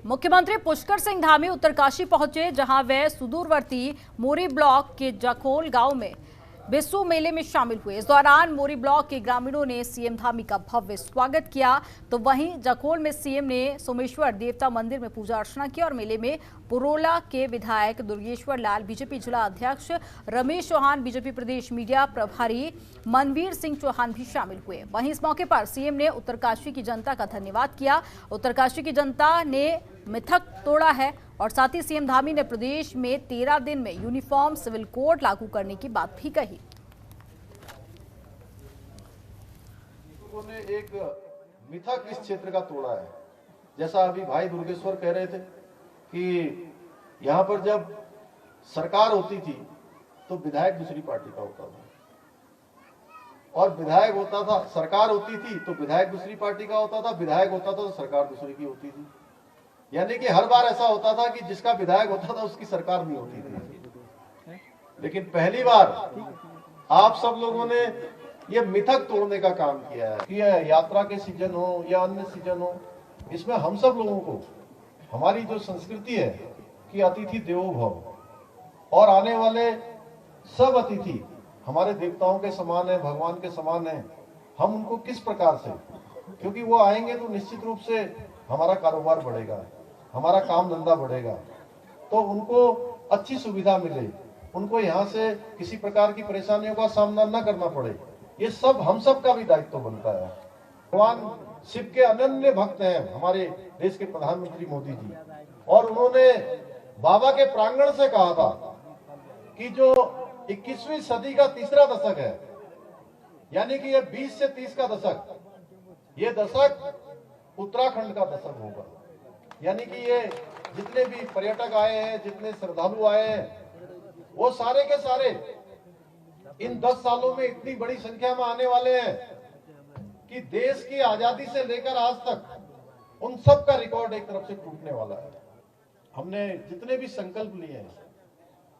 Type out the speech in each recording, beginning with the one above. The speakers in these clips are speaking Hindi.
मुख्यमंत्री पुष्कर सिंह धामी उत्तरकाशी पहुंचे, जहां वे सुदूरवर्ती मोरी ब्लॉक के जखोल गांव में बिस्सू मेले में शामिल हुए। इस दौरान मोरी ब्लॉक के ग्रामीणों ने सीएम धामी का भव्य स्वागत किया, तो वहीं जखोल में सीएम ने सोमेश्वर देवता मंदिर में पूजा अर्चना की और मेले में पुरोला के विधायक दुर्गेश्वर लाल, बीजेपी जिला अध्यक्ष रमेश चौहान, बीजेपी प्रदेश मीडिया प्रभारी मनवीर सिंह चौहान भी शामिल हुए। वहीं इस मौके पर सीएम ने उत्तरकाशी की जनता का धन्यवाद किया। उत्तरकाशी की जनता ने मिथक तोड़ा है और साथ ही सीएम धामी ने प्रदेश में 13 दिन में यूनिफॉर्म सिविल कोड लागू करने की बात भी कही। लोगों ने एक मिथक इस क्षेत्र का तोड़ा है। जैसा अभी भाई दुर्गेश्वर कह रहे थे कि यहाँ पर जब सरकार होती थी तो विधायक दूसरी पार्टी का होता था, और विधायक होता था, सरकार होती थी तो विधायक दूसरी पार्टी का होता था, विधायक होता था तो सरकार दूसरी की होती थी। यानी कि हर बार ऐसा होता था कि जिसका विधायक होता था उसकी सरकार नहीं होती थी। लेकिन पहली बार आप सब लोगों ने ये मिथक तोड़ने का काम किया है कि यात्रा के सीजन हो या अन्य सीजन हो, इसमें हम सब लोगों को हमारी जो संस्कृति है कि अतिथि देवो भव, और आने वाले सब अतिथि हमारे देवताओं के समान है, भगवान के समान है। हम उनको किस प्रकार से, क्योंकि वो आएंगे तो निश्चित रूप से हमारा कारोबार बढ़ेगा, हमारा काम धंधा बढ़ेगा, तो उनको अच्छी सुविधा मिले, उनको यहाँ से किसी प्रकार की परेशानियों का सामना न करना पड़े, ये सब हम सब का भी दायित्व बनता है। भगवान शिव के अनन्य भक्त हैं हमारे देश के प्रधानमंत्री मोदी जी, और उन्होंने बाबा के प्रांगण से कहा था कि जो 21वीं सदी का तीसरा दशक है, यानी कि ये 20 से 30 का दशक, ये दशक उत्तराखंड का दशक होगा। यानी कि ये जितने भी पर्यटक आए हैं, जितने श्रद्धालु आए हैं, वो सारे के सारे इन 10 सालों में इतनी बड़ी संख्या में आने वाले हैं कि देश की आजादी से लेकर आज तक उन सब का रिकॉर्ड एक तरफ से टूटने वाला है। हमने जितने भी संकल्प लिए हैं,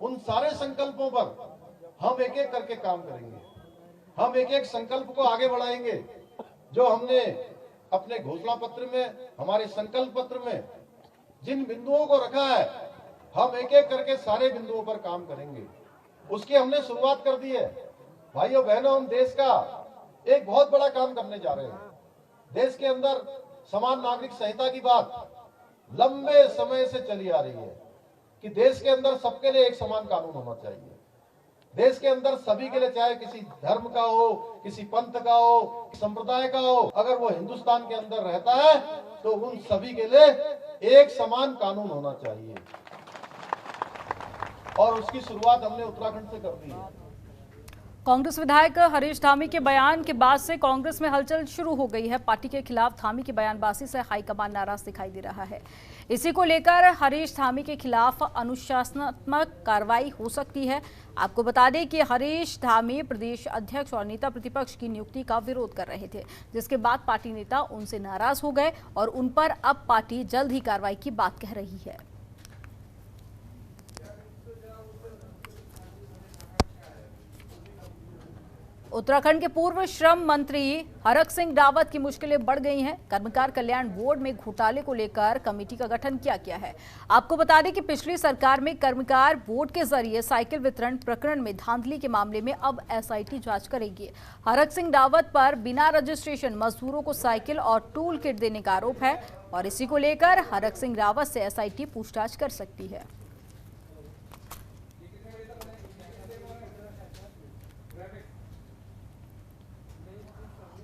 उन सारे संकल्पों पर हम एक एक करके काम करेंगे। हम एक एक संकल्प को आगे बढ़ाएंगे। जो हमने अपने घोषणा पत्र में, हमारे संकल्प पत्र में जिन बिंदुओं को रखा है, हम एक एक करके सारे बिंदुओं पर काम करेंगे। उसकी हमने शुरुआत कर दी है। भाइयों बहनों, हम देश का एक बहुत बड़ा काम करने जा रहे हैं। देश के अंदर समान नागरिक संहिता की बात लंबे समय से चली आ रही है कि देश के अंदर सबके लिए एक समान कानून होना चाहिए। देश के अंदर सभी के लिए, चाहे किसी धर्म का हो, किसी पंथ का हो, संप्रदाय का हो, अगर वो हिंदुस्तान के अंदर रहता है तो उन सभी के लिए एक समान कानून होना चाहिए, और उसकी शुरुआत हमने उत्तराखंड से कर दी है। कांग्रेस विधायक हरीश धामी के बयान के बाद से कांग्रेस में हलचल शुरू हो गई है। पार्टी के खिलाफ धामी की बयानबाजी से हाईकमान नाराज दिखाई दे रहा है। इसी को लेकर हरीश धामी के खिलाफ अनुशासनात्मक कार्रवाई हो सकती है। आपको बता दें कि हरीश धामी प्रदेश अध्यक्ष और नेता प्रतिपक्ष की नियुक्ति का विरोध कर रहे थे, जिसके बाद पार्टी नेता उनसे नाराज हो गए और उन पर अब पार्टी जल्द ही कार्रवाई की बात कह रही है। उत्तराखंड के पूर्व श्रम मंत्री हरक सिंह रावत की मुश्किलें बढ़ गई हैं। कर्मकार कल्याण बोर्ड में घोटाले को लेकर कमेटी का गठन किया गया है। आपको बता दें कि पिछली सरकार में कर्मकार बोर्ड के जरिए साइकिल वितरण प्रकरण में धांधली के मामले में अब एसआईटी जांच करेगी। हरक सिंह रावत पर बिना रजिस्ट्रेशन मजदूरों को साइकिल और टूल किट देने का आरोप है, और इसी को लेकर हरक सिंह रावत से एसआईटी पूछताछ कर सकती है।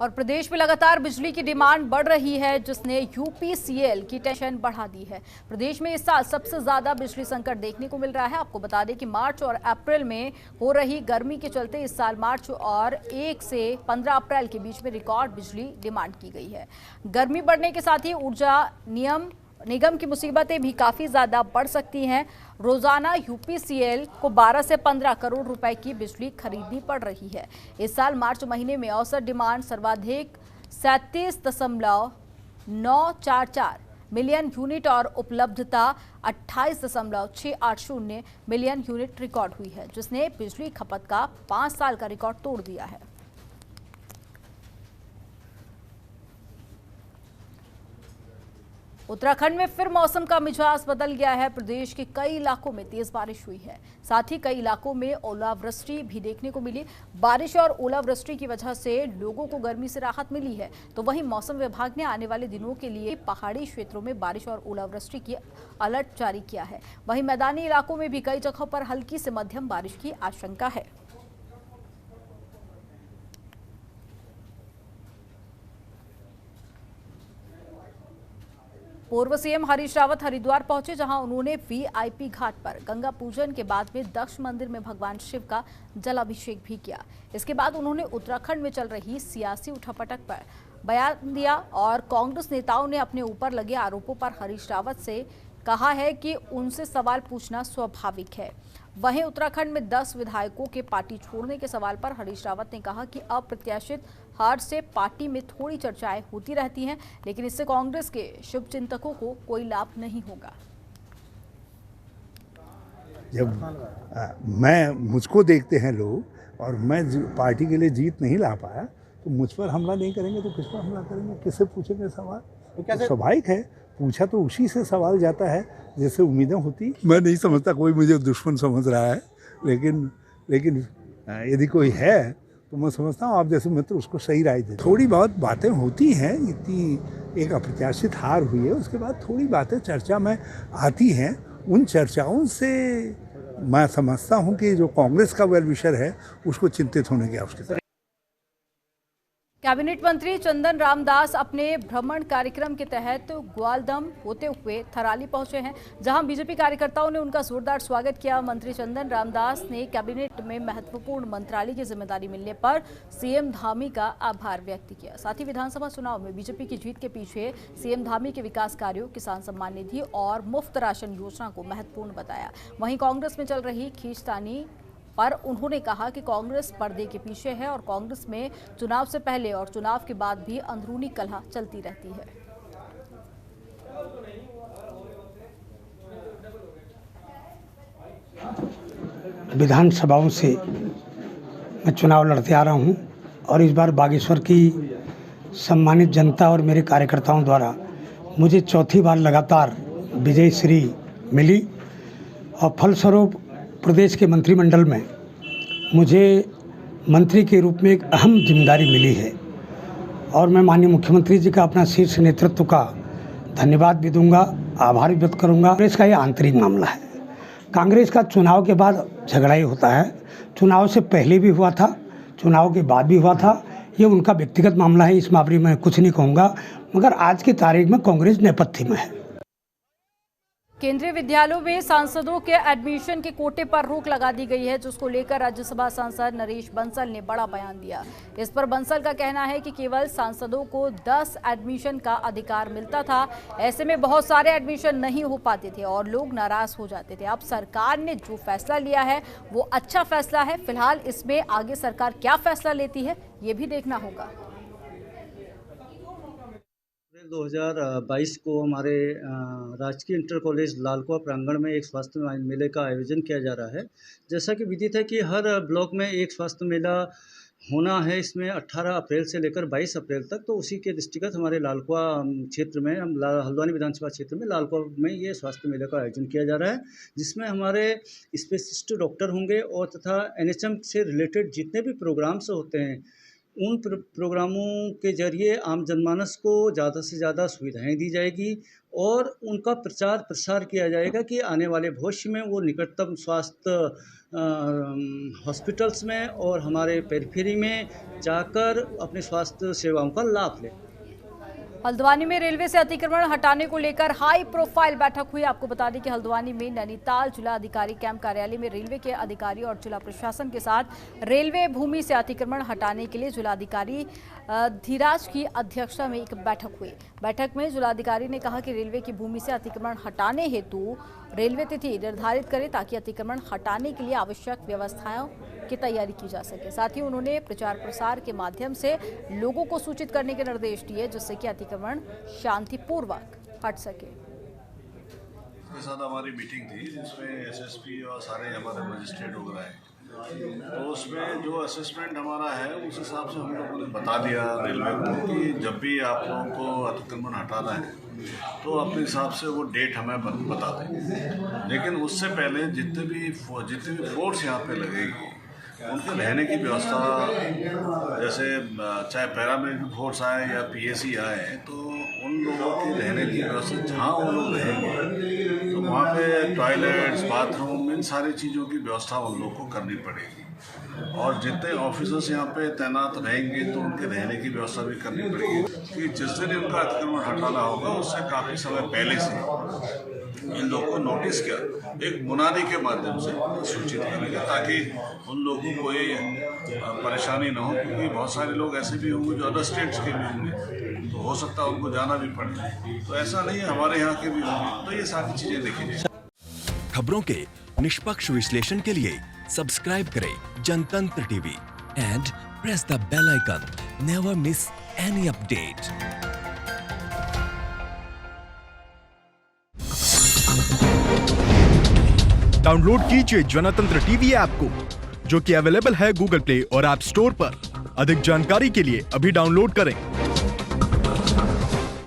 और प्रदेश में लगातार बिजली की डिमांड बढ़ रही है, जिसने यूपीसीएल की टेंशन बढ़ा दी है। प्रदेश में इस साल सबसे ज्यादा बिजली संकट देखने को मिल रहा है। आपको बता दें कि मार्च और अप्रैल में हो रही गर्मी के चलते इस साल मार्च और 1 से 15 अप्रैल के बीच में रिकॉर्ड बिजली डिमांड की गई है। गर्मी बढ़ने के साथ ही ऊर्जा निगम की मुसीबतें भी काफ़ी ज़्यादा बढ़ सकती हैं। रोज़ाना यूपीसीएल को 12 से 15 करोड़ रुपए की बिजली खरीदनी पड़ रही है। इस साल मार्च महीने में औसत डिमांड सर्वाधिक 37.944 मिलियन यूनिट और उपलब्धता 28.680 मिलियन यूनिट रिकॉर्ड हुई है, जिसने बिजली खपत का 5 साल का रिकॉर्ड तोड़ दिया है। उत्तराखंड में फिर मौसम का मिजाज बदल गया है। प्रदेश के कई इलाकों में तेज बारिश हुई है, साथ ही कई इलाकों में ओलावृष्टि भी देखने को मिली। बारिश और ओलावृष्टि की वजह से लोगों को गर्मी से राहत मिली है। तो वहीं मौसम विभाग ने आने वाले दिनों के लिए पहाड़ी क्षेत्रों में बारिश और ओलावृष्टि की अलर्ट जारी किया है। वहीं मैदानी इलाकों में भी कई जगहों पर हल्की से मध्यम बारिश की आशंका है। पूर्व सीएम हरीश रावत हरिद्वार पहुंचे, जहां उन्होंने वीआईपी घाट पर गंगा पूजन के बाद में दक्ष मंदिर में भगवान शिव का जलाभिषेक भी किया। इसके बाद उन्होंने उत्तराखंड में चल रही सियासी उठापटक पर बयान दिया और कांग्रेस नेताओं ने अपने ऊपर लगे आरोपों पर हरीश रावत से कहा है कि उनसे सवाल पूछना स्वाभाविक है। वहीं उत्तराखंड में 10 विधायकों के पार्टी छोड़ने के सवाल पर हरीश रावत ने कहा कि अप्रत्याशित हार से पार्टी में थोड़ी चर्चाएं होती रहती हैं, लेकिन इससे कांग्रेस के शुभचिंतकों को कोई लाभ नहीं होगा। जब मुझको देखते हैं लोग और मैं पार्टी के लिए जीत नहीं ला पाया तो मुझ पर हमला नहीं करेंगे तो किस पर हमला करेंगे, किससे पूछेंगे सवाल? तो स्वाभाविक है, पूछा तो उसी से सवाल जाता है जैसे उम्मीदें होती। मैं नहीं समझता कोई मुझे दुश्मन समझ रहा है, लेकिन यदि कोई है तो मैं समझता हूँ आप जैसे मित्र उसको सही राय दे। थोड़ी बहुत बातें होती हैं, इतनी एक अप्रत्याशित हार हुई है, उसके बाद थोड़ी बातें चर्चा में आती हैं। उन चर्चाओं से मैं समझता हूँ कि जो कांग्रेस का वेल विशर है उसको चिंतित होने की आवश्यकता है। कैबिनेट मंत्री चंदन रामदास अपने भ्रमण कार्यक्रम के तहत ग्वालदम होते हुए थराली पहुंचे हैं, जहां बीजेपी कार्यकर्ताओं ने उनका जोरदार स्वागत किया। मंत्री चंदन रामदास ने कैबिनेट में महत्वपूर्ण मंत्रालय की जिम्मेदारी मिलने पर सीएम धामी का आभार व्यक्त किया। साथ ही विधानसभा चुनाव में बीजेपी की जीत के पीछे सीएम धामी के विकास कार्यों, किसान सम्मान निधि और मुफ्त राशन योजना को महत्वपूर्ण बताया। वहीं कांग्रेस में चल रही खींचतानी पर उन्होंने कहा कि कांग्रेस पर्दे के पीछे है और कांग्रेस में चुनाव से पहले और चुनाव के बाद भी अंदरूनी कलह चलती रहती है। विधानसभाओं से मैं चुनाव लड़ते आ रहा हूं और इस बार बागेश्वर की सम्मानित जनता और मेरे कार्यकर्ताओं द्वारा मुझे चौथी बार लगातार विजय श्री मिली और फलस्वरूप प्रदेश के मंत्रिमंडल में मुझे मंत्री के रूप में एक अहम जिम्मेदारी मिली है और मैं माननीय मुख्यमंत्री जी का अपना शीर्ष नेतृत्व का धन्यवाद भी दूंगा, आभार भी व्यक्त करूंगा। कांग्रेस का ये आंतरिक मामला है। कांग्रेस का चुनाव के बाद झगड़ा ही होता है, चुनाव से पहले भी हुआ था, चुनाव के बाद भी हुआ था। ये उनका व्यक्तिगत मामला है, इस मामले में कुछ नहीं कहूँगा, मगर आज की तारीख में कांग्रेस नेपथ्य में है। केंद्रीय विद्यालयों में सांसदों के एडमिशन के कोटे पर रोक लगा दी गई है, जिसको लेकर राज्यसभा सांसद नरेश बंसल ने बड़ा बयान दिया। इस पर बंसल का कहना है कि केवल सांसदों को 10 एडमिशन का अधिकार मिलता था, ऐसे में बहुत सारे एडमिशन नहीं हो पाते थे और लोग नाराज हो जाते थे। अब सरकार ने जो फैसला लिया है वो अच्छा फैसला है। फिलहाल इसमें आगे सरकार क्या फैसला लेती है ये भी देखना होगा। 2022 को हमारे राजकीय इंटर कॉलेज लालकुआं प्रांगण में एक स्वास्थ्य मेले का आयोजन किया जा रहा है। जैसा कि विदित है कि हर ब्लॉक में एक स्वास्थ्य मेला होना है। इसमें 18 अप्रैल से लेकर 22 अप्रैल तक, तो उसी के दृष्टिगत हमारे लालकुआं क्षेत्र में, हल्द्वानी विधानसभा क्षेत्र में लालकुआं में ये स्वास्थ्य मेले का आयोजन किया जा रहा है, जिसमें हमारे स्पेशलिस्ट डॉक्टर होंगे और तथा एनएचएम से रिलेटेड जितने भी प्रोग्राम्स होते हैं उन प्रोग्रामों के जरिए आम जनमानस को ज़्यादा से ज़्यादा सुविधाएं दी जाएगी और उनका प्रचार प्रसार किया जाएगा कि आने वाले भविष्य में वो निकटतम स्वास्थ्य हॉस्पिटल्स में और हमारे पेरिफेरी में जाकर अपने स्वास्थ्य सेवाओं का लाभ लें। हल्द्वानी में रेलवे से अतिक्रमण हटाने को लेकर हाई प्रोफाइल बैठक हुई। आपको बता दें कि हल्द्वानी में नैनीताल जिला अधिकारी कैंप कार्यालय में रेलवे के अधिकारी और जिला प्रशासन के साथ रेलवे भूमि से अतिक्रमण हटाने के लिए जिलाधिकारी धीराज की अध्यक्षता में एक बैठक हुई। बैठक में जिलाधिकारी ने कहा कि रेलवे की भूमि से अतिक्रमण हटाने हेतु रेलवे तिथि निर्धारित करे ताकि अतिक्रमण हटाने के लिए आवश्यक व्यवस्थाओं की तैयारी की जा सके। साथ ही उन्होंने प्रचार प्रसार के माध्यम से लोगों को सूचित करने के निर्देश दिए जिससे कि अतिक्रमण शांतिपूर्वक हट सके। के साथ हमारी मीटिंग थी जिसमें एसएसपी और सारे हमारे मजिस्ट्रेट वगैरह आए, तो उसमें जो असेसमेंट हमारा है उस हिसाब से हम लोगों ने बता दिया रेलवे को कि जब भी आप लोगों को अतिक्रमण हटाना है तो अपने हिसाब से वो डेट हमें बता दें। लेकिन उससे पहले जितने भी फोर्स यहाँ पे लगेगी उनके रहने की व्यवस्था, जैसे चाहे पैरामिलिट्री फोर्स आए या पीएसी आए, तो उन लोगों की रहने की व्यवस्था जहाँ वो लोग रहेंगे तो वहाँ पे टॉयलेट्स, बाथरूम, इन सारी चीज़ों की व्यवस्था उन लोगों को करनी पड़ेगी। और जितने ऑफिसर्स यहाँ पे तैनात रहेंगे तो उनके रहने की व्यवस्था भी करनी पड़ेगी कि जिस दिन इनका अतिक्रमण हटाना होगा उससे काफ़ी समय पहले से इन लोगों को नोटिस किया, एक मुनादी के माध्यम से सूचित करेंगे ताकि उन लोगों को कोई परेशानी न हो, क्योंकि बहुत सारे लोग ऐसे भी होंगे जो अदर स्टेट्स के भी होंगे, तो हो सकता है उनको जाना भी पड़े। तो ऐसा नहीं है, हमारे यहाँ के भी होंगे। तो ये सारी चीज़ें देखी जाए। खबरों के निष्पक्ष विश्लेषण के लिए सब्सक्राइब करें Jantantra TV and press the bell icon. Never miss any update. Download कीजिए जनतंत्र टीवी ऐप को, जो कि अवेलेबल है गूगल प्ले और ऐप स्टोर पर। अधिक जानकारी के लिए अभी डाउनलोड करें।